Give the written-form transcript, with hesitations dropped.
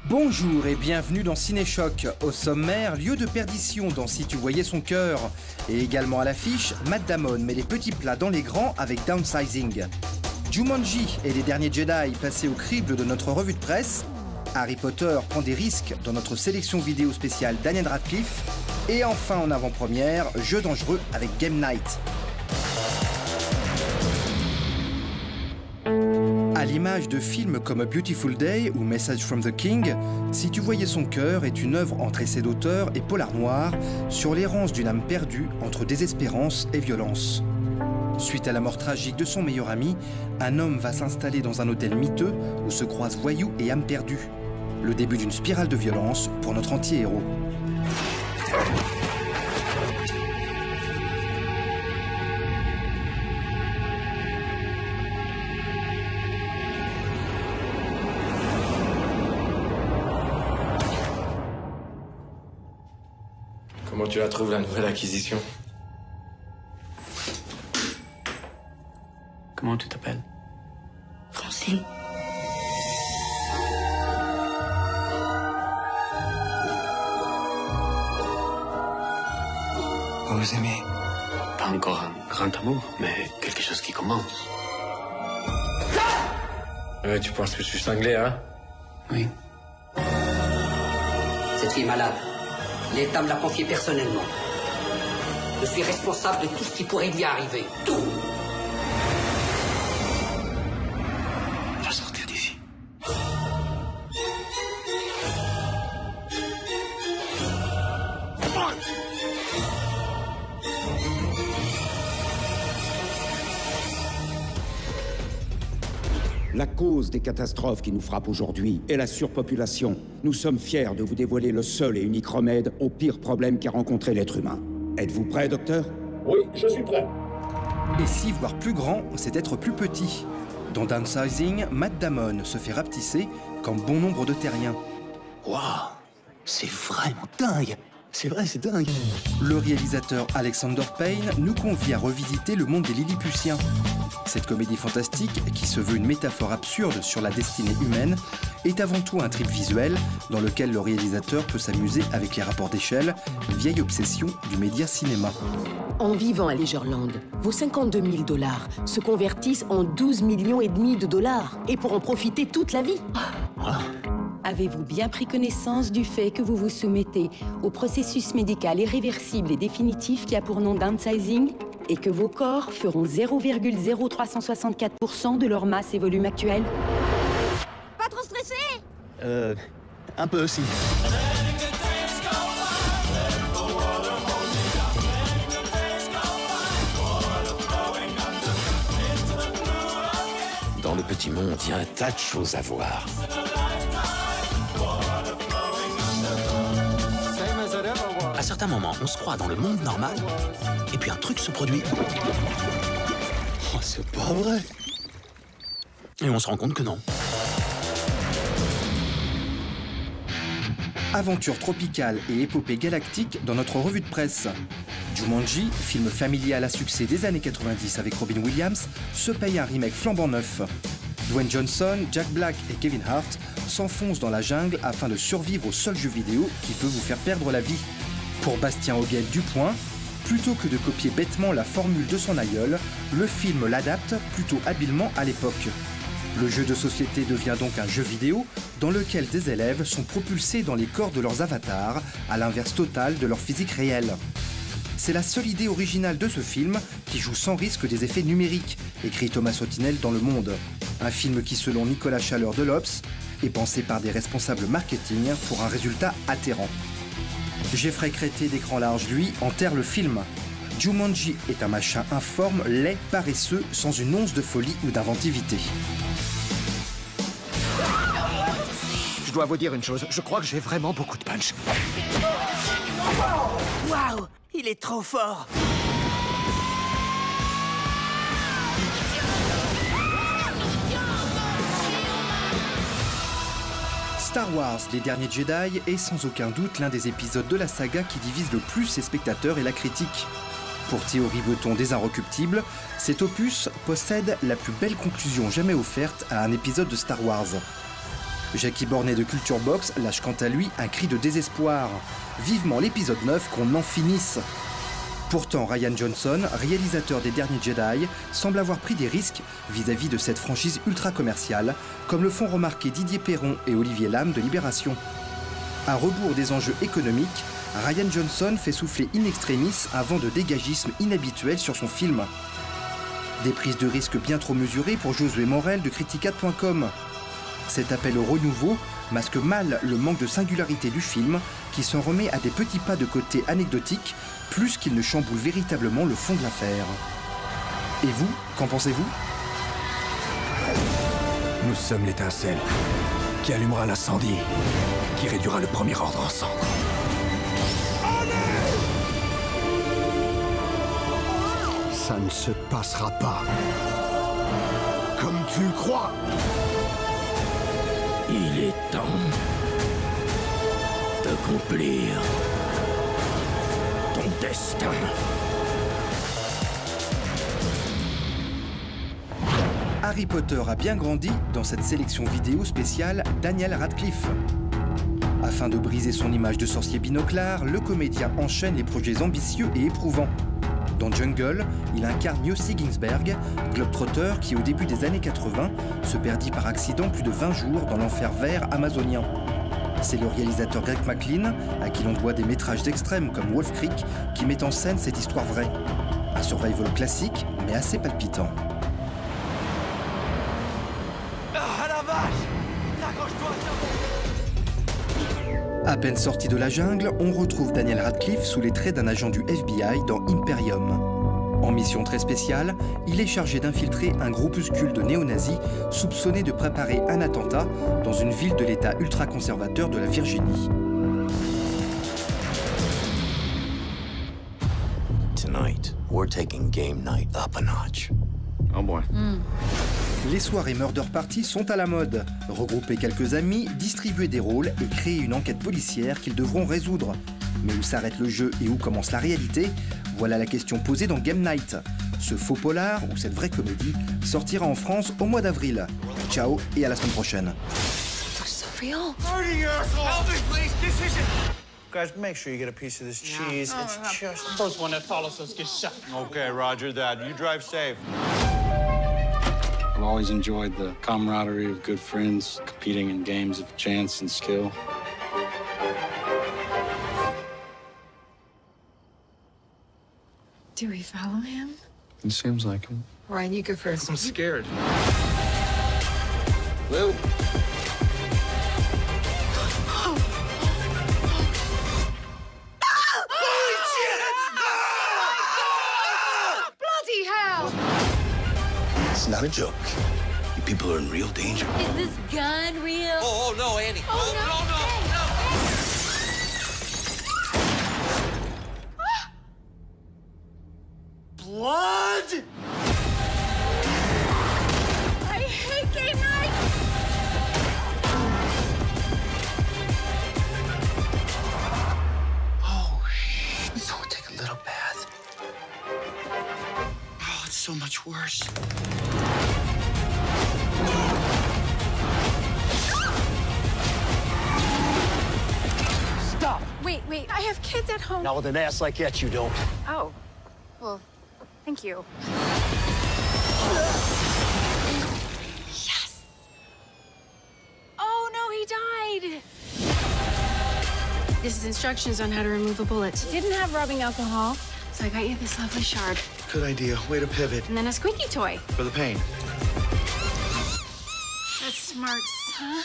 Bonjour et bienvenue dans Cinéchoc. Au sommaire, lieu de perdition dans Si tu voyais son cœur. Et également à l'affiche, Matt Damon met les petits plats dans les grands avec Downsizing. Jumanji et les derniers Jedi passés au crible de notre revue de presse. Harry Potter prend des risques dans notre sélection vidéo spéciale Daniel Radcliffe. Et enfin en avant-première, Jeux dangereux avec Game Night. À l'image de films comme A Beautiful Day ou Message from the King, Si tu voyais son cœur est une œuvre entre essai d'auteur et polar noir sur l'errance d'une âme perdue entre désespérance et violence. Suite à la mort tragique de son meilleur ami, un homme va s'installer dans un hôtel miteux où se croisent voyous et âmes perdues. Le début d'une spirale de violence pour notre anti-héros. Comment tu la trouves, la nouvelle acquisition? Comment tu t'appelles? Francine. Vous vous aimez? Pas encore un grand amour, mais quelque chose qui commence. Ouais, tu penses que je suis cinglé, hein? Oui. Cette fille est malade. L'État me l'a confiée personnellement. Je suis responsable de tout ce qui pourrait lui arriver. Tout. On va sortir d'ici. La cause des catastrophes qui nous frappent aujourd'hui est la surpopulation. Nous sommes fiers de vous dévoiler le seul et unique remède au pire problème qu'a rencontré l'être humain. Êtes-vous prêt, docteur? Oui, je suis prêt. Et si voir plus grand, c'est être plus petit. Dans Downsizing, Matt Damon se fait rapetisser comme bon nombre de terriens. Waouh, c'est vraiment dingue. C'est vrai, c'est dingue. Le réalisateur Alexander Payne nous convie à revisiter le monde des Lilliputiens. Cette comédie fantastique, qui se veut une métaphore absurde sur la destinée humaine, est avant tout un trip visuel dans lequel le réalisateur peut s'amuser avec les rapports d'échelle, vieille obsession du média cinéma. En vivant à Leisureland, vos 52 000 $ se convertissent en 12,5 millions de dollars et pour en profiter toute la vie. Avez-vous bien pris connaissance du fait que vous vous soumettez au processus médical irréversible et définitif qui a pour nom Downsizing et que vos corps feront 0,0364% de leur masse et volume actuel? Pas trop stressé? Un peu aussi. Dans le petit monde, il y a un tas de choses à voir. À certains moments, on se croit dans le monde normal, et puis un truc se produit. Oh, c'est pas vrai. Et on se rend compte que non. Aventure tropicale et épopée galactique dans notre revue de presse. Jumanji, film familial à succès des années 90 avec Robin Williams, se paye un remake flambant neuf. Dwayne Johnson, Jack Black et Kevin Hart s'enfoncent dans la jungle afin de survivre au seul jeu vidéo qui peut vous faire perdre la vie. Pour Bastien Hoguel Dupoint, plutôt que de copier bêtement la formule de son aïeul, le film l'adapte plutôt habilement à l'époque. Le jeu de société devient donc un jeu vidéo dans lequel des élèves sont propulsés dans les corps de leurs avatars, à l'inverse total de leur physique réelle. C'est la seule idée originale de ce film qui joue sans risque des effets numériques, écrit Thomas Sotinel dans Le Monde. Un film qui, selon Nicolas Chaleur de l'Obs, est pensé par des responsables marketing pour un résultat atterrant. Jeffrey Crété d'écran large, lui, enterre le film. Jumanji est un machin informe, laid, paresseux, sans une once de folie ou d'inventivité. Je dois vous dire une chose, je crois que j'ai vraiment beaucoup de punch. Waouh, il est trop fort. Star Wars, les derniers Jedi est sans aucun doute l'un des épisodes de la saga qui divise le plus ses spectateurs et la critique. Pour Thierry Breton des Inrecuptibles, cet opus possède la plus belle conclusion jamais offerte à un épisode de Star Wars. Jackie Bornet de Culture Box lâche quant à lui un cri de désespoir. Vivement l'épisode 9 qu'on en finisse. Pourtant, Rian Johnson, réalisateur des derniers Jedi, semble avoir pris des risques vis-à-vis de cette franchise ultra commerciale, comme le font remarquer Didier Perron et Olivier Lam de Libération. À rebours des enjeux économiques, Rian Johnson fait souffler in extremis un vent de dégagisme inhabituel sur son film. Des prises de risques bien trop mesurées pour Josué Morel de Criticat.com. Cet appel au renouveau masque mal le manque de singularité du film, qui s'en remet à des petits pas de côté anecdotiques, plus qu'il ne chamboule véritablement le fond de l'affaire. Et vous, qu'en pensez-vous? Nous sommes l'étincelle qui allumera l'incendie, qui réduira le premier ordre en cendres. Ça ne se passera pas comme tu le crois. Il est temps d'accomplir ton destin. Harry Potter a bien grandi dans cette sélection vidéo spéciale Daniel Radcliffe. Afin de briser son image de sorcier binoclard, le comédien enchaîne les projets ambitieux et éprouvants. Dans Jungle, il incarne Yossi Ginsberg, globetrotter qui, au début des années 80, se perdit par accident plus de 20 jours dans l'enfer vert amazonien. C'est le réalisateur Greg McLean, à qui l'on doit des métrages extrêmes comme Wolf Creek, qui met en scène cette histoire vraie. Un survival classique, mais assez palpitant. Ah la vache! Accroche-toi! À peine sorti de la jungle, on retrouve Daniel Radcliffe sous les traits d'un agent du FBI dans Imperium. En mission très spéciale, il est chargé d'infiltrer un groupuscule de néo-nazis soupçonné de préparer un attentat dans une ville de l'État ultra-conservateur de la Virginie. Tonight, we're taking game night up a notch. Oh boy. Les soirées Murder Party sont à la mode. Regrouper quelques amis, distribuer des rôles et créer une enquête policière qu'ils devront résoudre. Mais où s'arrête le jeu et où commence la réalité? Voilà la question posée dans Game Night. Ce faux polar, ou cette vraie comédie, sortira en France au mois d'avril. Ciao et à la semaine prochaine. Guys, make sure you get a piece of this cheese. It's just... First one that follows us gets shot. Okay, Roger that. You drive safe. I've always enjoyed the camaraderie of good friends competing in games of chance and skill. Do we follow him? It seems like him. Ryan, you go first. I'm scared. Lou. Bloody hell! It's not a joke. You people are in real danger. Is this gun real? Oh, no, Annie. Oh, no. Blood! I hate game night! Oh, someone take a little bath. Oh, it's so much worse. Stop! Wait, I have kids at home. Not with an ass like that, you don't. Oh, well, thank you. Yes! Oh, no, he died! This is instructions on how to remove a bullet. Didn't have rubbing alcohol, so I got you this lovely shard. Good idea. Way to pivot. And then a squeaky toy. For the pain. That's smart, huh?